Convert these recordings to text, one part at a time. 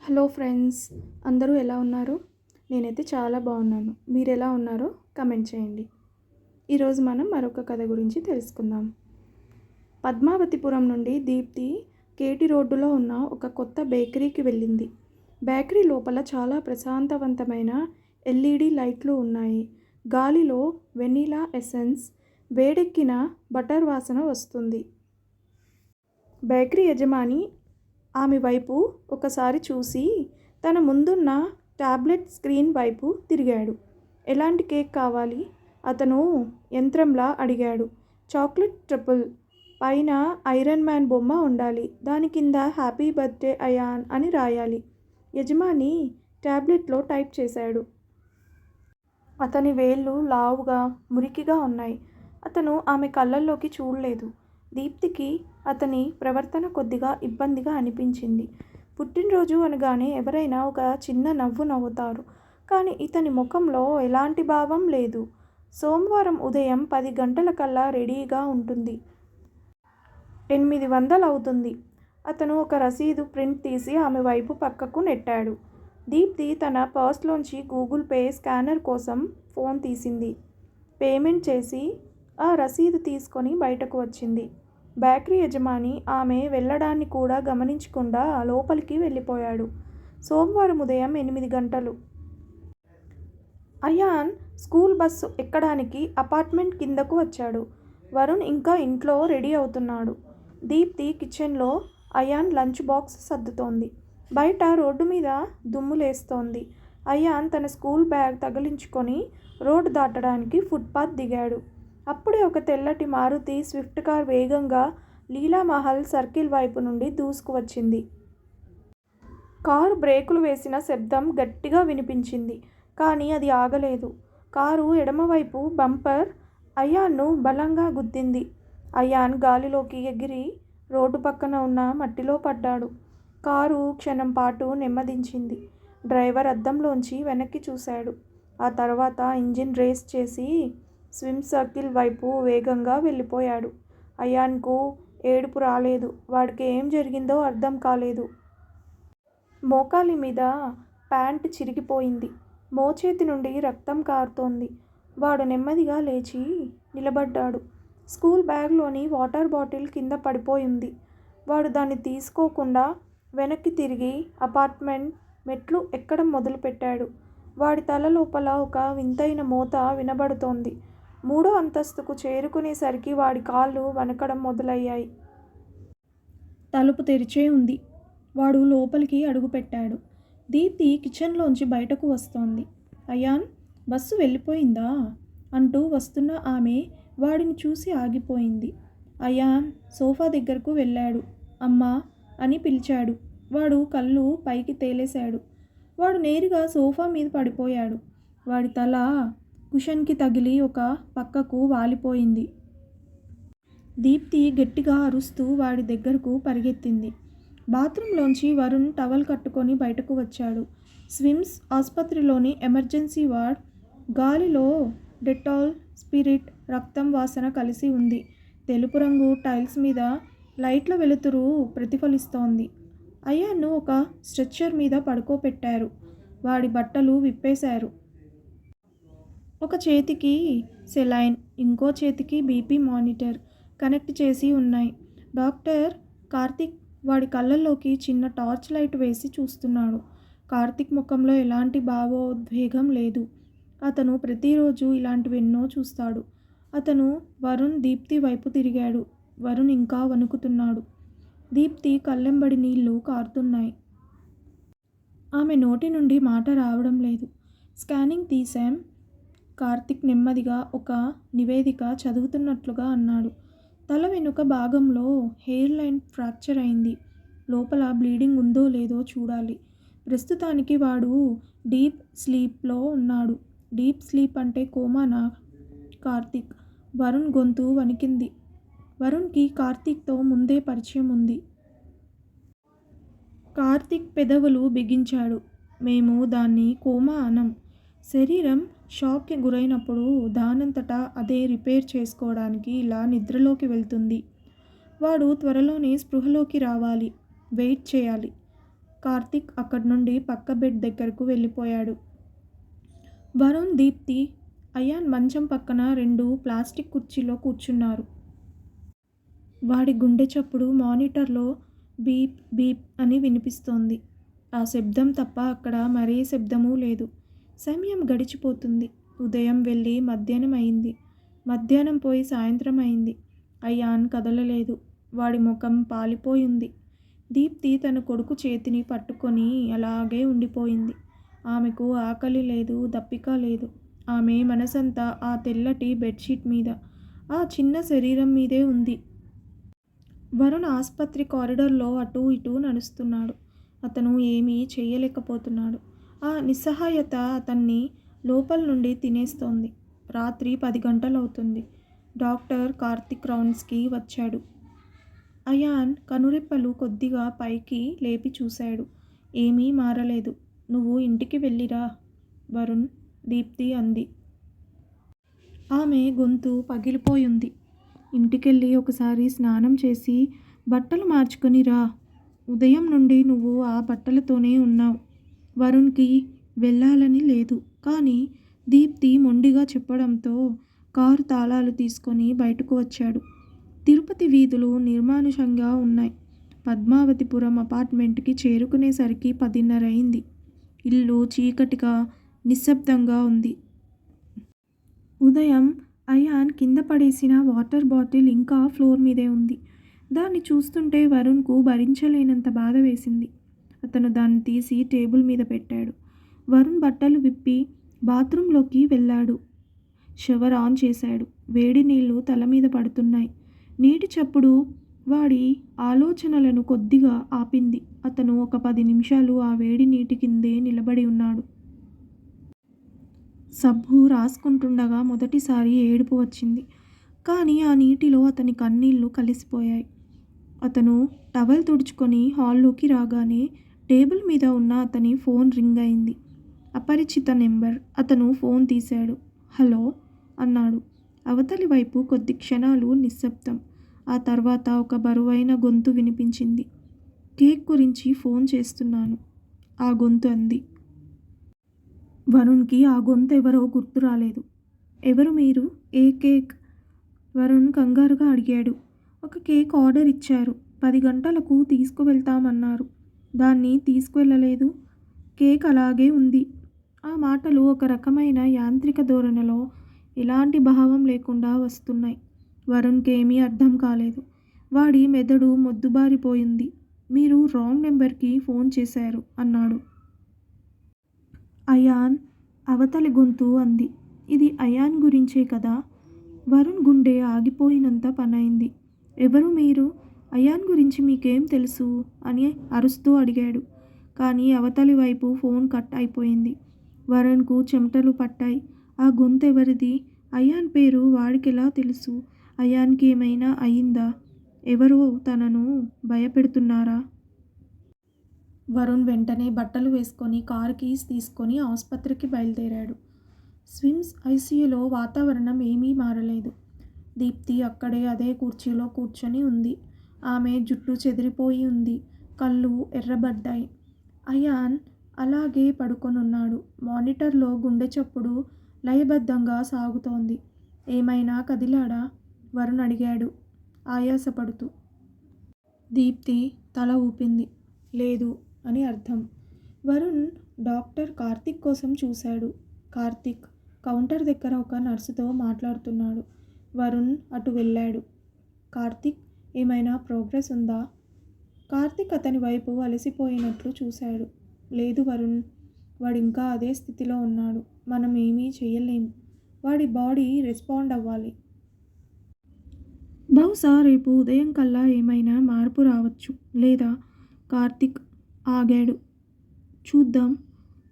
Hello friends, అందరూ ఎలా ఉన్నారు? నేనైతే చాలా బాగున్నాను. మీరు ఎలా ఉన్నారో కమెంట్ చేయండి. ఈరోజు మనం మరొక కథ గురించి తెలుసుకుందాం. పద్మావతిపురం నుండి దీప్తి కేటీ రోడ్డులో ఉన్న ఒక కొత్త బేకరీకి వెళ్ళింది. బేకరీ లోపల చాలా ప్రశాంతవంతమైన ఎల్ఈడి లైట్లు ఉన్నాయి. గాలిలో వెనిలా ఎసెన్స్, వేడెక్కిన బటర్ వాసన వస్తుంది. బేకరీ యజమాని ఆమె వైపు ఒకసారి చూసి తన ముందున్న టాబ్లెట్ స్క్రీన్ వైపు తిరిగాడు. ఎలాంటి కేక్ కావాలి? అతను యంత్రంలా అడిగాడు. చాక్లెట్ ట్రిపుల్, పైన ఐరన్ మ్యాన్ బొమ్మ ఉండాలి. దాని కింద హ్యాపీ బర్త్డే అయాన్ అని రాయాలి. యజమాని టాబ్లెట్లో టైప్ చేశాడు. అతని వేళ్ళు లావుగా మురికిగా ఉన్నాయి. అతను ఆమె కళ్ళల్లోకి చూడలేదు. దీప్తికి అతని ప్రవర్తన కొద్దిగా ఇబ్బందిగా అనిపించింది. పుట్టినరోజు అనగానే ఎవరైనా ఒక చిన్న నవ్వు నవ్వుతారు, కానీ ఇతని ముఖంలో ఎలాంటి భావం లేదు. సోమవారం ఉదయం 10 గంటలకల్లా రెడీగా ఉంటుంది. 800 అవుతుంది. అతను ఒక రసీదు ప్రింట్ తీసి ఆమె వైపు పక్కకు నెట్టాడు. దీప్తి తన పర్స్లోంచి గూగుల్ పే స్కానర్ కోసం ఫోన్ తీసింది. పేమెంట్ చేసి ఆ రసీదు తీసుకొని బయటకు వచ్చింది. బేకరీ యజమాని ఆమె వెళ్ళడాన్ని కూడా గమనించకుండా లోపలికి వెళ్ళిపోయాడు. సోమవారం ఉదయం 8 గంటలు. అయాన్ స్కూల్ బస్సు ఎక్కడానికి అపార్ట్మెంట్ కిందకు వచ్చాడు. వరుణ్ ఇంకా ఇంట్లో రెడీ అవుతున్నాడు. దీప్తి కిచెన్లో అయాన్ లంచ్ బాక్స్ సర్దుతోంది. బయట రోడ్డు మీద దుమ్ము లేస్తోంది. అయాన్ తన స్కూల్ బ్యాగ్ తగిలించుకొని రోడ్డు దాటడానికి ఫుట్పాత్ దిగాడు. అప్పుడే ఒక తెల్లటి మారుతి స్విఫ్ట్ కార్ వేగంగా లీలామహల్ సర్కిల్ వైపు నుండి దూసుకువచ్చింది. కారు బ్రేకులు వేసిన శబ్దం గట్టిగా వినిపించింది, కానీ అది ఆగలేదు. కారు ఎడమవైపు బంపర్ అయాన్ను బలంగా గుద్దింది. అయాన్ గాలిలోకి ఎగిరి రోడ్డు పక్కన ఉన్న మట్టిలో పడ్డాడు. కారు క్షణం పాటు నెమ్మదించింది. డ్రైవర్ అద్దంలోంచి వెనక్కి చూశాడు. ఆ తర్వాత ఇంజిన్ రేస్ చేసి స్విమ్ సర్కిల్ వైపు వేగంగా వెళ్ళిపోయాడు. అయాన్కు ఏడుపు రాలేదు. వాడికి ఏం జరిగిందో అర్థం కాలేదు. మోకాలి మీద ప్యాంట్ చిరిగిపోయింది. మోచేతి నుండి రక్తం కారుతోంది. వాడు నెమ్మదిగా లేచి నిలబడ్డాడు. స్కూల్ బ్యాగ్లోని వాటర్ బాటిల్ కింద పడిపోయింది. వాడు దాన్ని తీసుకోకుండా వెనక్కి తిరిగి అపార్ట్మెంట్ మెట్లు ఎక్కడం మొదలుపెట్టాడు. వాడి తల లోపల ఒక వింతైన మోత వినబడుతోంది. 3వ అంతస్తుకు చేరుకునేసరికి వాడి కాళ్ళు వణకడం మొదలయ్యాయి. తలుపు తెరిచే ఉంది. వాడు లోపలికి అడుగుపెట్టాడు. దీప్తి కిచెన్లోంచి బయటకు వస్తోంది. అయాన్, బస్సు వెళ్ళిపోయిందా అంటూ వస్తున్న ఆమె వాడిని చూసి ఆగిపోయింది. అయాన్ సోఫా దగ్గరకు వెళ్ళాడు. అమ్మా అని పిలిచాడు. వాడు కళ్ళు పైకి తేలేశాడు. వాడు నేరుగా సోఫా మీద పడిపోయాడు. వాడి తల కుషన్కి తగిలి ఒక పక్కకు వాలిపోయింది. దీప్తి గట్టిగా అరుస్తూ వాడి దగ్గరకు పరిగెత్తింది. బాత్రూంలోంచి వరుణ్ టవల్ కట్టుకొని బయటకు వచ్చాడు. స్విమ్స్ ఆసుపత్రిలోని ఎమర్జెన్సీ వార్డ్. గాలిలో డెటాల్, స్పిరిట్, రక్తం వాసన కలిసి ఉంది. తెలుపు రంగు టైల్స్ మీద లైట్ల వెలుతురు ప్రతిఫలిస్తోంది. అయాన్ను ఒక స్ట్రెచ్చర్ మీద పడుకోపెట్టారు. వాడి బట్టలు విప్పేశారు. ఒక చేతికి సెలైన్, ఇంకో చేతికి బీపీ మానిటర్ కనెక్ట్ చేసి ఉన్నాయి. డాక్టర్ కార్తిక్ వాడి కళ్ళల్లోకి చిన్న టార్చ్ లైట్ వేసి చూస్తున్నాడు. కార్తిక్ ముఖంలో ఎలాంటి భావోద్వేగం లేదు. అతను ప్రతిరోజు ఇలాంటివెన్నో చూస్తాడు. అతను వరుణ్, దీప్తి వైపు తిరిగాడు. వరుణ్ ఇంకా వణుకుతున్నాడు. దీప్తి కళ్ళెంబడి నీళ్లు కారుతున్నాయి. ఆమె నోటి నుండి మాట రావడం లేదు. స్కానింగ్ తీశాం. కార్తిక్ నెమ్మదిగా ఒక నివేదిక చదువుతున్నట్లుగా అన్నాడు. తల వెనుక భాగంలో హెయిర్ లైన్ ఫ్రాక్చర్ అయింది. లోపల బ్లీడింగ్ ఉందో లేదో చూడాలి. ప్రస్తుతానికి వాడు డీప్ స్లీప్లో ఉన్నాడు. డీప్ స్లీప్ అంటే కోమానా కార్తిక్? వరుణ్ గొంతు వణికింది. వరుణ్కి కార్తిక్తో ముందే పరిచయం ఉంది. కార్తిక్ పెదవులు బిగించాడు. మేము దాన్ని కోమా అనం. శరీరం షాక్కి గురైనప్పుడు దానంతటా అదే రిపేర్ చేసుకోవడానికి ఇలా నిద్రలోకి వెళ్తుంది. వాడు త్వరలోనే స్పృహలోకి రావాలి. వెయిట్ చేయాలి. కార్తీక్ అక్కడి నుండి పక్క బెడ్ దగ్గరకు వెళ్ళిపోయాడు. వరుణ్, దీప్తి, అయాన్ మంచం పక్కన 2 ప్లాస్టిక్ కుర్చీలో కూర్చున్నారు. వాడి గుండె చప్పుడు మానిటర్లో బీప్ బీప్ అని వినిపిస్తోంది. ఆ శబ్దం తప్ప అక్కడ మరే శబ్దమూ లేదు. సమయం గడిచిపోతుంది. ఉదయం వెళ్ళి మధ్యాహ్నం అయింది. మధ్యాహ్నం పోయి సాయంత్రం అయింది. అయాన్ కదలలేదు. వాడి ముఖం పాలిపోయింది. దీప్తి తన కొడుకు చేతిని పట్టుకొని అలాగే ఉండిపోయింది. ఆమెకు ఆకలి లేదు, దప్పిక లేదు. ఆమె మనసంతా ఆ తెల్లటి బెడ్షీట్ మీద, ఆ చిన్న శరీరం మీదే ఉంది. వరుణ్ ఆసుపత్రి కారిడార్లో అటూ ఇటూ నడుస్తున్నాడు. అతను ఏమీ చెయ్యలేకపోతున్నాడు. ఆ నిస్సహాయత అతన్ని లోపల నుండి తినేస్తోంది. రాత్రి 10 గంటలవుతుంది. డాక్టర్ కార్తీక్ రౌండ్స్కి వచ్చాడు. అయాన్ కనురెప్పలు కొద్దిగా పైకి లేపి చూశాడు. ఏమీ మారలేదు. నువ్వు ఇంటికి వెళ్ళిరా వరుణ్, దీప్తి అంది. ఆమె గొంతు పగిలిపోయింది. ఇంటికెళ్ళి ఒకసారి స్నానం చేసి బట్టలు మార్చుకొని రా. ఉదయం నుండి నువ్వు ఆ బట్టలతోనే ఉన్నావు. వరుణ్కి వెళ్ళాలని లేదు. కానీ దీప్తి మొండిగా చెప్పడంతో కారు తాళాలు తీసుకొని బయటకు వచ్చాడు. తిరుపతి వీధులు నిర్మానుషంగా ఉన్నాయి. పద్మావతిపురం అపార్ట్మెంట్కి చేరుకునేసరికి 10:30 అయింది. ఇల్లు చీకటిగా నిశ్శబ్దంగా ఉంది. ఉదయం అయాన్ కింద పడేసిన వాటర్ బాటిల్ ఇంకా ఫ్లోర్ మీదే ఉంది. దాన్ని చూస్తుంటే వరుణ్కు భరించలేనంత బాధ వేసింది. అతను దాన్ని తీసి టేబుల్ మీద పెట్టాడు. వరుణ్ బట్టలు విప్పి బాత్రూంలోకి వెళ్ళాడు. షవర్ ఆన్ చేశాడు. వేడి నీళ్లు తల మీద పడుతున్నాయి. నీటి చప్పుడు వాడి ఆలోచనలను కొద్దిగా ఆపింది. అతను ఒక 10 నిమిషాలు ఆ వేడి నీటి కిందే నిలబడి ఉన్నాడు. సబ్బు రాసుకుంటుండగా మొదటిసారి ఏడుపు వచ్చింది. కానీ ఆ నీటిలో అతని కన్నీళ్లు కలిసిపోయాయి. అతను టవల్ తుడుచుకొని హాల్లోకి రాగానే టేబుల్ మీద ఉన్న అతని ఫోన్ రింగ్ అయింది. అపరిచిత నెంబర్. అతను ఫోన్ తీశాడు. హలో అన్నాడు. అవతలి వైపు కొద్ది క్షణాలు నిశ్శబ్దం. ఆ తర్వాత ఒక బరువైన గొంతు వినిపించింది. కేక్ గురించి ఫోన్ చేస్తున్నాను, ఆ గొంతు అంది. వరుణ్కి ఆ గొంతు ఎవరో గుర్తు రాలేదు. ఎవరు మీరు? ఏ కేక్? వరుణ్ కంగారుగా అడిగాడు. ఒక కేక్ ఆర్డర్ ఇచ్చారు. 10 గంటలకు తీసుకువెళ్తామన్నారు. దాన్ని తీసుకువెళ్ళలేదు. కేక్ అలాగే ఉంది. ఆ మాటలు ఒక రకమైన యాంత్రిక ధోరణిలో ఎలాంటి భావం లేకుండా వస్తున్నాయి. వరుణ్కేమీ అర్థం కాలేదు. వాడి మెదడు మొద్దుబారిపోయింది. మీరు రాంగ్ నెంబర్కి ఫోన్ చేశారు అన్నాడు. అయాన్, అవతలి గొంతు అంది. ఇది అయాన్ గురించే కదా? వరుణ్ గుండె ఆగిపోయినంత పనైంది. ఎవరు మీరు? అయాన్ గురించి మీకేం తెలుసు అని అరుస్తూ అడిగాడు. కానీ అవతలి వైపు ఫోన్ కట్ అయిపోయింది. వరుణ్కు చెమటలు పట్టాయి. ఆ గొంతు ఎవరిది? అయాన్ పేరు వాడికెలా తెలుసు? అయాన్కి ఏమైనా అయిందా? ఎవరో తనను భయపెడుతున్నారా? వరుణ్ వెంటనే బట్టలు వేసుకొని కారు కీస్ తీసుకొని ఆసుపత్రికి బయలుదేరాడు. స్విమ్స్ ఐసీయూలో వాతావరణం ఏమీ మారలేదు. దీప్తి అక్కడే అదే కుర్చీలో కూర్చొని ఉంది. ఆమె జుట్టు చెదిరిపోయి ఉంది. కళ్ళు ఎర్రబడ్డాయి. అయాన్ అలాగే పడుకొనున్నాడు. మానిటర్లో గుండె చప్పుడు లయబద్ధంగా సాగుతోంది. ఏమైనా కదిలాడా? వరుణ్ అడిగాడు ఆయాసపడుతూ. దీప్తి తల ఊపింది. లేదు అని అర్థం. వరుణ్ డాక్టర్ కార్తీక్ కోసం చూశాడు. కార్తీక్ కౌంటర్ దగ్గర ఒక నర్సుతో మాట్లాడుతున్నాడు. వరుణ్ అటు వెళ్ళాడు. కార్తీక్, ఏమైనా ప్రోగ్రెస్ ఉందా? కార్తీక్ అతని వైపు అలసిపోయినట్లు చూశాడు. లేదు వరుణ్, వాడింకా అదే స్థితిలో ఉన్నాడు. మనం ఏమీ చెయ్యలేం. వాడి బాడీ రెస్పాండ్ అవ్వాలి. బహుశా రేపు ఉదయం కల్లా ఏమైనా మార్పు రావచ్చు. లేదా? కార్తీక్ ఆగాడు. చూద్దాం,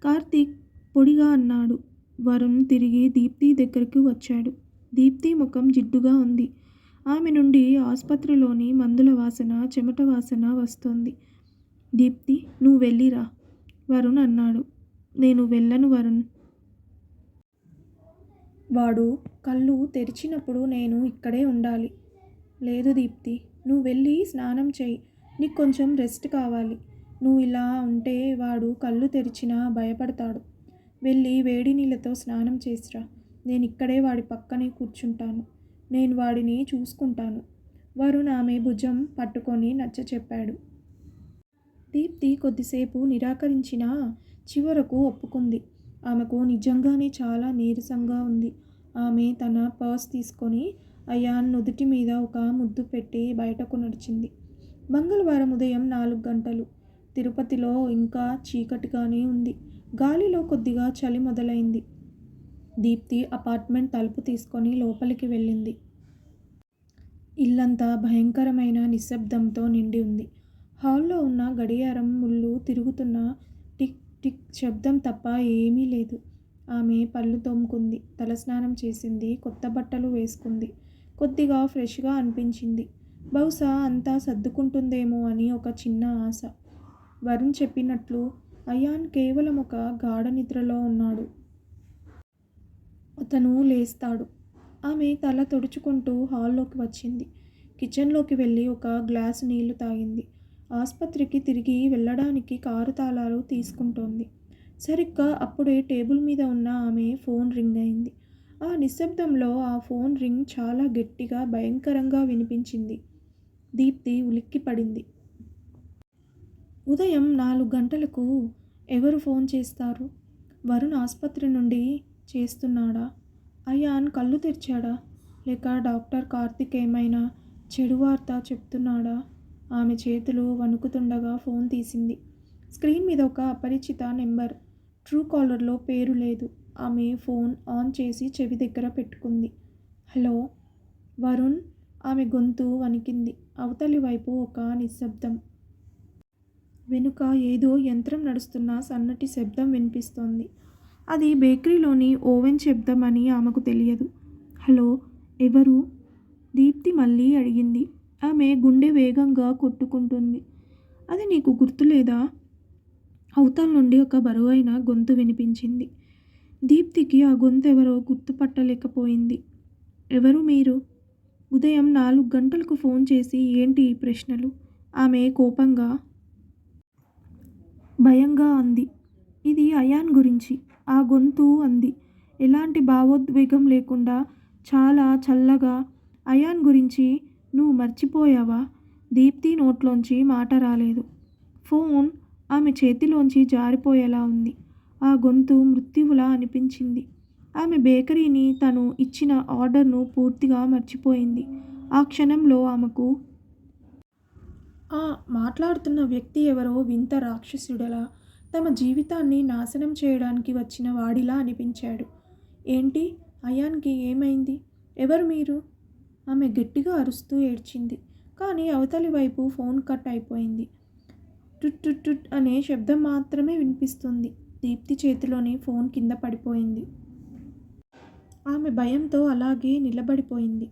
కార్తీక్ పొడిగా అన్నాడు. వరుణ్ తిరిగి దీప్తి దగ్గరికి వచ్చాడు. దీప్తి ముఖం జిడ్డుగా ఉంది. ఆమె నుండి ఆసుపత్రిలోని మందుల వాసన, చెమట వాసన వస్తోంది. దీప్తి, నువ్వు వెళ్ళిరా వరుణ్ అన్నాడు. నేను వెళ్ళను వరుణ్. వాడు కళ్ళు తెరిచినప్పుడు నేను ఇక్కడే ఉండాలి. లేదు దీప్తి, నువ్వు వెళ్ళి స్నానం చెయ్యి. నీకు కొంచెం రెస్ట్ కావాలి. నువ్వు ఇలా ఉంటే వాడు కళ్ళు తెరిచినా భయపడతాడు. వెళ్ళి వేడి నీళ్ళతో స్నానం చేసిరా. నేను ఇక్కడే వాడి పక్కనే కూర్చుంటాను. నేను వాడిని చూసుకుంటాను. వరుణ్ ఆమె భుజం పట్టుకొని నచ్చచెప్పాడు. దీప్తి కొద్దిసేపు నిరాకరించినా చివరకు ఒప్పుకుంది. ఆమెకు నిజంగానే చాలా నీరసంగా ఉంది. ఆమె తన పర్స్ తీసుకొని అయాన్ నుదుటి మీద ఒక ముద్దు పెట్టి బయటకు నడిచింది. మంగళవారం ఉదయం 4 గంటలు. తిరుపతిలో ఇంకా చీకటిగానే ఉంది. గాలిలో కొద్దిగా చలి మొదలైంది. దీప్తి అపార్ట్మెంట్ తలుపు తీసుకొని లోపలికి వెళ్ళింది. ఇల్లంతా భయంకరమైన నిశ్శబ్దంతో నిండి ఉంది. హాల్లో ఉన్న గడియారం ముళ్ళు తిరుగుతున్న టిక్ టిక్ శబ్దం తప్ప ఏమీ లేదు. ఆమె పళ్ళు తోముకుంది, తలస్నానం చేసింది, కొత్త బట్టలు వేసుకుంది. కొద్దిగా ఫ్రెష్గా అనిపించింది. బహుశా అంతా సర్దుకుంటుందేమో అని ఒక చిన్న ఆశ. వరుణ్ చెప్పినట్లు అయాన్ కేవలం ఒక గాఢ నిద్రలో ఉన్నాడు. అతను లేస్తాడు. ఆమె తల తుడుచుకుంటూ హాల్లోకి వచ్చింది. కిచెన్లోకి వెళ్ళి ఒక గ్లాసు నీళ్లు తాగింది. ఆసుపత్రికి తిరిగి వెళ్ళడానికి కారు తాళాలు తీసుకుంటోంది. సరిగ్గా అప్పుడే టేబుల్ మీద ఉన్న ఆమె ఫోన్ రింగ్ అయింది. ఆ నిశ్శబ్దంలో ఆ ఫోన్ రింగ్ చాలా గట్టిగా, భయంకరంగా వినిపించింది. దీప్తి ఉలిక్కిపడింది. ఉదయం 4 గంటలకు ఎవరు ఫోన్ చేస్తారు? వరుణ్ ఆసుపత్రి నుండి చేస్తున్నాడా? అయాన్ కళ్ళు తెరిచాడా? లేక డాక్టర్ కార్తిక్ ఏమైనా చెడు వార్త చెప్తున్నాడా? ఆమె చేతులు వణుకుతుండగా ఫోన్ తీసింది. స్క్రీన్ మీద ఒక అపరిచిత నెంబర్. ట్రూ కాలర్లో పేరు లేదు. ఆమె ఫోన్ ఆన్ చేసి చెవి దగ్గర పెట్టుకుంది. హలో వరుణ్. ఆమె గొంతు వణికింది. అవతలి వైపు ఒక నిశ్శబ్దం. వెనుక ఏదో యంత్రం నడుస్తున్న సన్నటి శబ్దం వినిపిస్తోంది. అది బేకరీలోని ఓవెన్ శబ్దం అని ఆమెకు తెలియదు. హలో ఎవరు? దీప్తి మళ్ళీ అడిగింది. ఆమె గుండె వేగంగా కొట్టుకుంటుంది. అది నీకు గుర్తులేదా? అవతల నుండి ఒక బరువైన గొంతు వినిపించింది. దీప్తికి ఆ గొంతు ఎవరో గుర్తుపట్టలేకపోయింది. ఎవరు మీరు? ఉదయం 4 గంటలకు ఫోన్ చేసి ఏంటి ఈ ప్రశ్నలు? ఆమె కోపంగా, భయంగా అంది. ఇది అయాన్ గురించి. ఆ గొంతు అంది ఎలాంటి భావోద్వేగం లేకుండా, చాలా చల్లగా. అయాన్ గురించి నువ్వు మర్చిపోయావా? దీప్తి నోట్లోంచి మాట రాలేదు. ఫోన్ ఆమె చేతిలోంచి జారిపోయేలా ఉంది. ఆ గొంతు మృత్యువులా అనిపించింది. ఆమె బేకరీని, తను ఇచ్చిన ఆర్డర్ను పూర్తిగా మర్చిపోయింది. ఆ క్షణంలో ఆమెకు ఆ మాట్లాడుతున్న వ్యక్తి ఎవరో వింత రాక్షసుడిలా, తమ జీవితాన్ని నాశనం చేయడానికి వచ్చిన వాడిలా అనిపించాడు. ఏంటి? అయాన్కి ఏమైంది? ఎవరు మీరు? ఆమె గట్టిగా అరుస్తూ ఏడ్చింది. కానీ అవతలి వైపు ఫోన్ కట్ అయిపోయింది. టుట్ టుట్ టుట్ అనే శబ్దం మాత్రమే వినిపిస్తుంది. దీప్తి చేతిలోని ఫోన్ కింద పడిపోయింది. ఆమె భయంతో అలాగే నిలబడిపోయింది.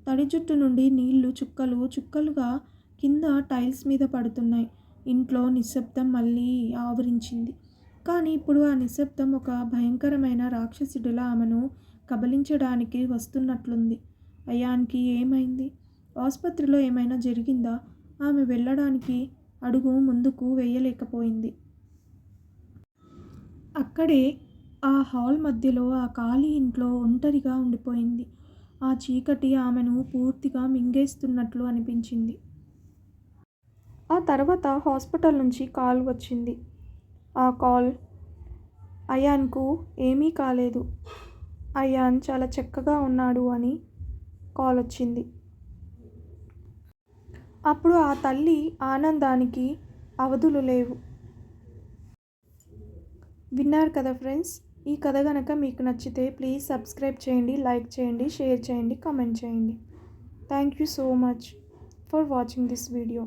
తడి జుట్టు నుండి నీళ్లు చుక్కలు చుక్కలుగా కింద టైల్స్ మీద పడుతున్నాయి. ఇంట్లో నిశ్శబ్దం మళ్ళీ ఆవరించింది. కానీ ఇప్పుడు ఆ నిశ్శబ్దం ఒక భయంకరమైన రాక్షసుడిలా ఆమెను కబళించడానికి వస్తున్నట్లుంది. అయాన్కి ఏమైంది? ఆసుపత్రిలో ఏమైనా జరిగిందా? ఆమె వెళ్ళడానికి అడుగు ముందుకు వేయలేకపోయింది. అక్కడే ఆ హాల్ మధ్యలో ఆ ఖాళీ ఇంట్లో ఒంటరిగా ఉండిపోయింది. ఆ చీకటి ఆమెను పూర్తిగా మింగేస్తున్నట్లు అనిపించింది. ఆ తర్వాత హాస్పిటల్ నుంచి కాల్ వచ్చింది. ఆ కాల్ అయాన్కు ఏమీ కాలేదు, అయాన్ చాలా చక్కగా ఉన్నాడు అని కాల్ వచ్చింది. అప్పుడు ఆ తల్లి ఆనందానికి అవధులు లేవు. విన్నారు కదా ఫ్రెండ్స్. ఈ కథ కనుక మీకు నచ్చితే ప్లీజ్ సబ్స్క్రైబ్ చేయండి, లైక్ చేయండి, షేర్ చేయండి, కామెంట్ చేయండి. Thank you so much for watching this video.